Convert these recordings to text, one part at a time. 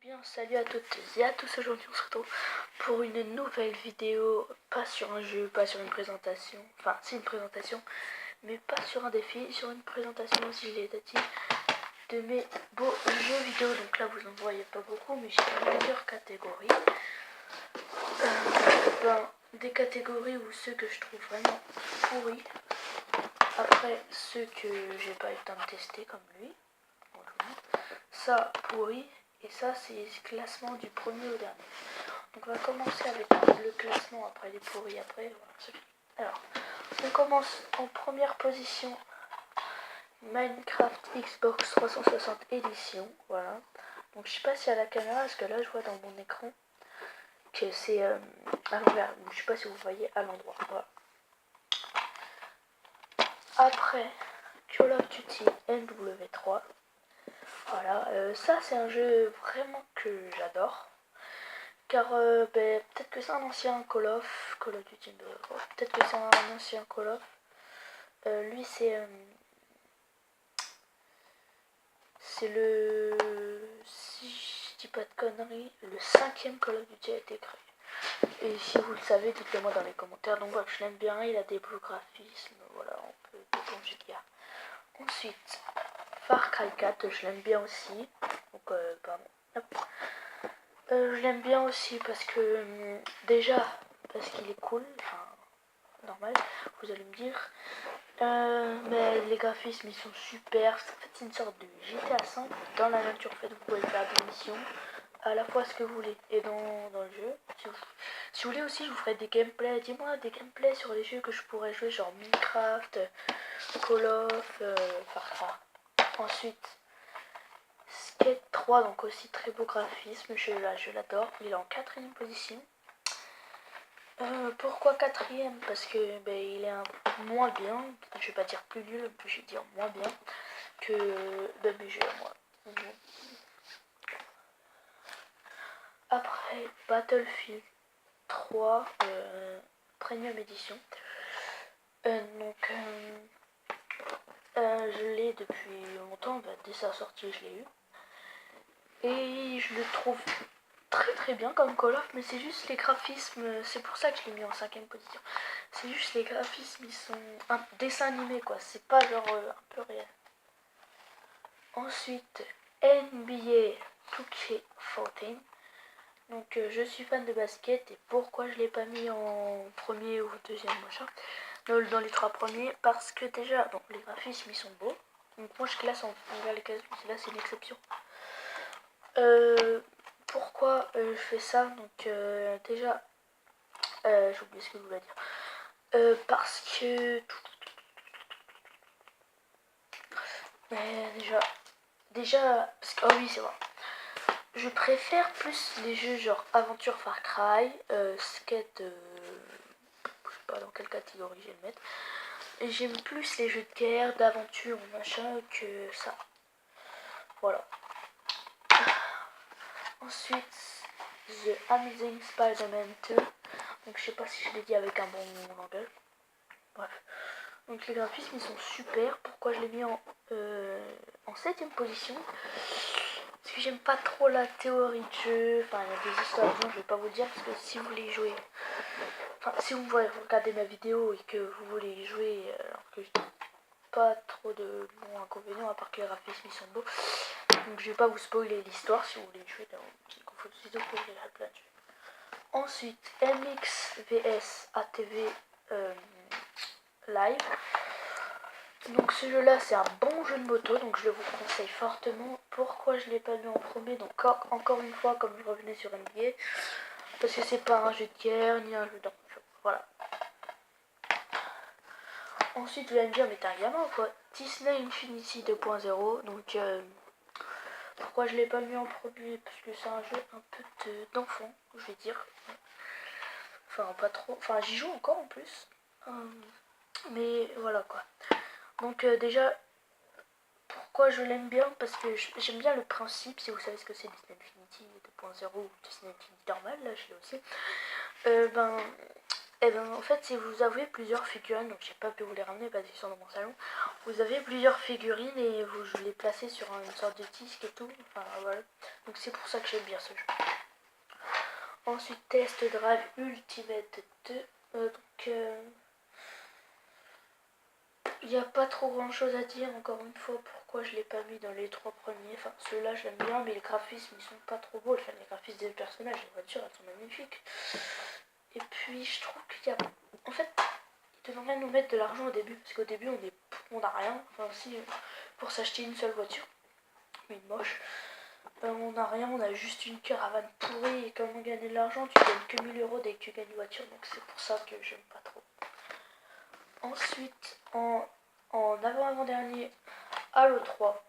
Bien, salut à toutes et à tous, aujourd'hui on se retrouve pour une nouvelle vidéo, pas sur un jeu, pas sur une présentation, enfin c'est une présentation, mais pas sur un défi, sur une présentation si je l'ai dit, de mes beaux jeux vidéo. Donc là vous en voyez pas beaucoup, mais j'ai plusieurs catégories. Des catégories où ceux que je trouve vraiment pourris, après ceux que j'ai pas eu le temps de tester comme lui, ça pourri. Et ça, c'est le classement du premier au dernier. Donc on va commencer avec le classement, après les pourris, après, voilà. Alors, on commence en première position, Minecraft Xbox 360 édition, voilà. Donc je sais pas si à la caméra, parce que là je vois dans mon écran que c'est à l'envers. Donc je sais pas si vous voyez à l'endroit, voilà. Après, Call of Duty MW3. Voilà, ça c'est un jeu vraiment que j'adore. Car peut-être que c'est un ancien Call of Duty, peut-être que c'est un ancien Call of. Lui c'est le, si je dis pas de conneries, le 5e Call of Duty a été créé. Et si vous le savez, dites-le moi dans les commentaires. Donc voilà, je l'aime bien, il a des beaux graphismes, voilà, on peut dépenser qu'il y a. Ensuite, Far Cry 4, je l'aime bien aussi. Donc pardon. Je l'aime bien aussi parce que déjà parce qu'il est cool, enfin normal, vous allez me dire. Mais les graphismes ils sont super. En fait c'est une sorte de GTA 5 dans la nature. En fait vous pouvez faire des missions à la fois ce que vous voulez. Et dans le jeu, si vous voulez aussi je vous ferai des gameplays. Dis-moi des gameplays sur les jeux que je pourrais jouer, genre Minecraft, Call of, Far Cry. Ensuite Skate 3, donc aussi très beau graphisme, je l'adore, il est en 4ème position. Pourquoi 4ème? Parce que il est moins bien, je vais pas dire plus nul, je vais dire moins bien que mes jeux à moi. Après Battlefield 3, Premium Edition. Je l'ai depuis longtemps, dès sa sortie je l'ai eu. Et je le trouve très bien comme Call of, mais c'est juste les graphismes, c'est pour ça que je l'ai mis en 5ème position. C'est juste les graphismes, ils sont un dessin animé quoi, c'est pas genre un peu réel. Ensuite, NBA 2K14. Donc je suis fan de basket, et pourquoi je l'ai pas mis en premier ou deuxième machin, dans les 3 premiers, parce que déjà, donc les graphismes ils sont beaux. Donc moi je classe envers les cases, là c'est une exception. Pourquoi je fais ça? Donc déjà, j'ai oublié ce que je voulais dire. Parce que parce que oui c'est vrai. Je préfère plus les jeux genre aventure Far Cry, skate, je sais pas dans quelle catégorie je vais le mettre. Et j'aime plus les jeux de guerre, d'aventure ou machin que ça. Voilà. Ensuite, The Amazing Spider-Man 2. Donc je sais pas si je l'ai dit avec un bon langage. Bref. Donc les graphismes ils sont super. Pourquoi je l'ai mis en 7ème position? Parce que j'aime pas trop la théorie de jeu. Enfin il y a des histoires, je vais pas vous dire, parce que si vous voulez jouer, enfin si vous regardez ma vidéo et que vous voulez y jouer, alors que je dis pas trop de bons inconvénients à part que les graphismes ils sont beaux. Donc je vais pas vous spoiler l'histoire si vous voulez jouer dans une confort vidéo pour la plein de jeux. Ensuite, MX vs ATV Live. Donc ce jeu là c'est un bon jeu de moto, donc je le vous conseille fortement. Pourquoi je l'ai pas mis en premier? Donc encore une fois, comme je revenais sur NBA, parce que c'est pas un jeu de guerre ni un jeu d'aventure. Voilà. Ensuite vous allez me dire mais t'es un gamin quoi. Disney Infinity 2.0. Donc pourquoi je l'ai pas mis en premier? Parce que c'est un jeu un peu d'enfant, je vais dire. Enfin pas trop, enfin j'y joue encore en plus. Mais voilà quoi. Donc déjà, pourquoi je l'aime bien? Parce que j'aime bien le principe, si vous savez ce que c'est Disney Infinity 2.0 ou Disney Infinity normal, là je l'ai aussi. Et ben en fait si vous avez plusieurs figurines, donc j'ai pas pu vous les ramener parce qu'ils sont dans mon salon, vous avez plusieurs figurines et vous les placez sur une sorte de disque et tout, enfin voilà, donc c'est pour ça que j'aime bien ce jeu. Ensuite Test Drive Ultimate 2, il n'y a pas trop grand chose à dire encore une fois pourquoi je l'ai pas mis dans les 3 premiers, enfin ceux-là j'aime bien mais les graphismes ils sont pas trop beaux, enfin, les graphismes des personnages, les voitures elles sont magnifiques. Et puis je trouve qu'il y a, en fait ils devraient nous mettre de l'argent au début parce qu'au début on n'a rien, enfin si pour s'acheter une seule voiture, mais une moche, on n'a rien, on a juste une caravane pourrie et comme on gagne de l'argent tu gagnes que 1000 euros dès que tu gagnes une voiture, donc c'est pour ça que j'aime pas trop. Ensuite en avant-dernier Halo 3.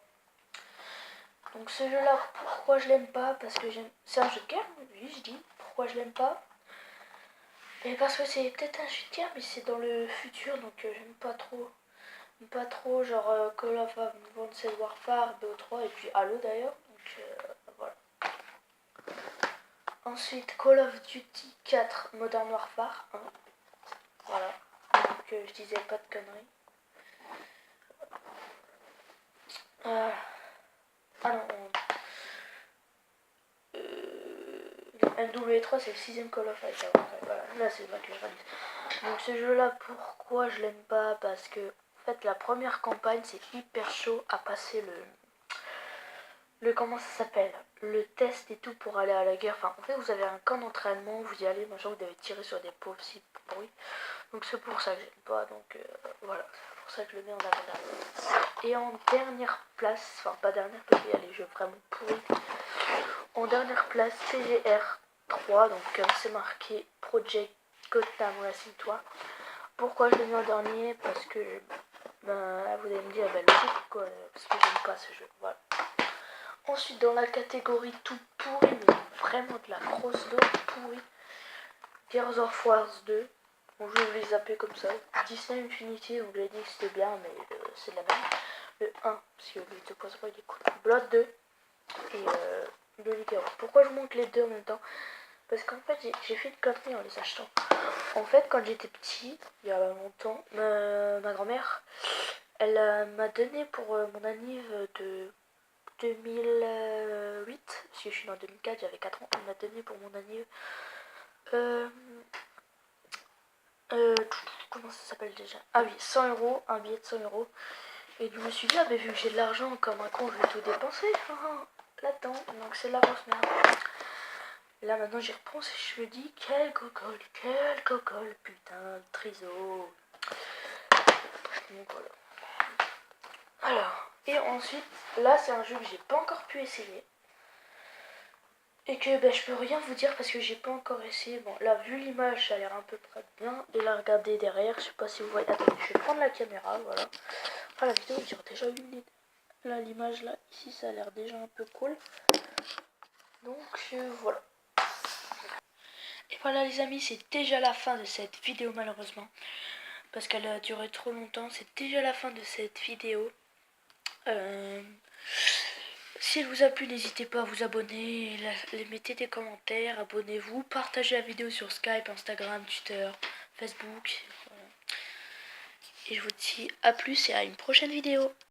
Donc ce jeu là, pourquoi je l'aime pas? Parce que j'aime. C'est un jeu de guerre, oui je dis. Pourquoi je l'aime pas? Et parce que c'est peut-être un jeu de guerre mais c'est dans le futur donc j'aime pas trop. J'aime pas trop genre Call of Advanced Warfare, BO3 et puis Halo d'ailleurs. Donc voilà. Ensuite Call of Duty 4 Modern Warfare 1. Voilà. Donc je disais pas de conneries. Ah non, MW3 c'est le 6ème Call of Duty. Voilà, là c'est pas que je réalise. Donc ce jeu là, pourquoi je l'aime pas? Parce que en fait la première campagne c'est hyper chaud à passer le comment ça s'appelle, le test et tout pour aller à la guerre. Enfin en fait vous avez un camp d'entraînement, vous y allez, machin, vous devez tirer sur des pauvres cibles pourris. Donc c'est pour ça que j'aime pas, donc voilà, c'est pour ça que je le mets en avant-dernière. Et en dernière place, enfin pas dernière parce qu'il y a les jeux vraiment pourris. En dernière place, PGR 3, donc c'est marqué Project Gotham Racing 3. Pourquoi je l'ai mis en dernier? Parce que vous allez me dire, logique quoi, parce que j'aime pas ce jeu. Voilà. Ensuite, dans la catégorie tout pourri, mais vraiment de la grosse dose pourrie, Gears of War 2. Bon, je vais les zapper comme ça. Disney Infinity, donc j'ai dit que c'était bien, mais c'est de la merde. Le 1, parce que le 2.0 il est cool. Blood 2 et pourquoi je monte les deux en même temps? Parce qu'en fait j'ai fait une connerie en les achetant. En fait quand j'étais petit, il y a longtemps, ma grand-mère elle m'a donné pour mon anniv de 2008, parce que je suis née en 2004, j'avais 4 ans, elle m'a donné pour mon anniv comment ça s'appelle déjà? Ah oui, 100 euros, un billet de 100 euros. Et je me suis dit, ah mais vu que j'ai de l'argent comme un con, je vais tout dépenser là-dedans. Donc c'est de la grosse merde. Et là maintenant j'y repense et je me dis, quel gogol, putain, le triso. Donc voilà. Alors, et ensuite, là c'est un jeu que j'ai pas encore pu essayer. Et que je peux rien vous dire parce que j'ai pas encore essayé. Bon, là, vu l'image, ça a l'air à peu près bien. Et là, regardez derrière, je sais pas si vous voyez. Attendez, je vais prendre la caméra, voilà. Ah, la vidéo, il dure déjà une minute. Là, l'image, là, ici, ça a l'air déjà un peu cool. Donc, voilà. Et voilà, les amis, c'est déjà la fin de cette vidéo, malheureusement. Parce qu'elle a duré trop longtemps. C'est déjà la fin de cette vidéo. Si elle vous a plu, n'hésitez pas à vous abonner, mettez des commentaires, abonnez-vous, partagez la vidéo sur Skype, Instagram, Twitter, Facebook. Voilà. Et je vous dis à plus et à une prochaine vidéo.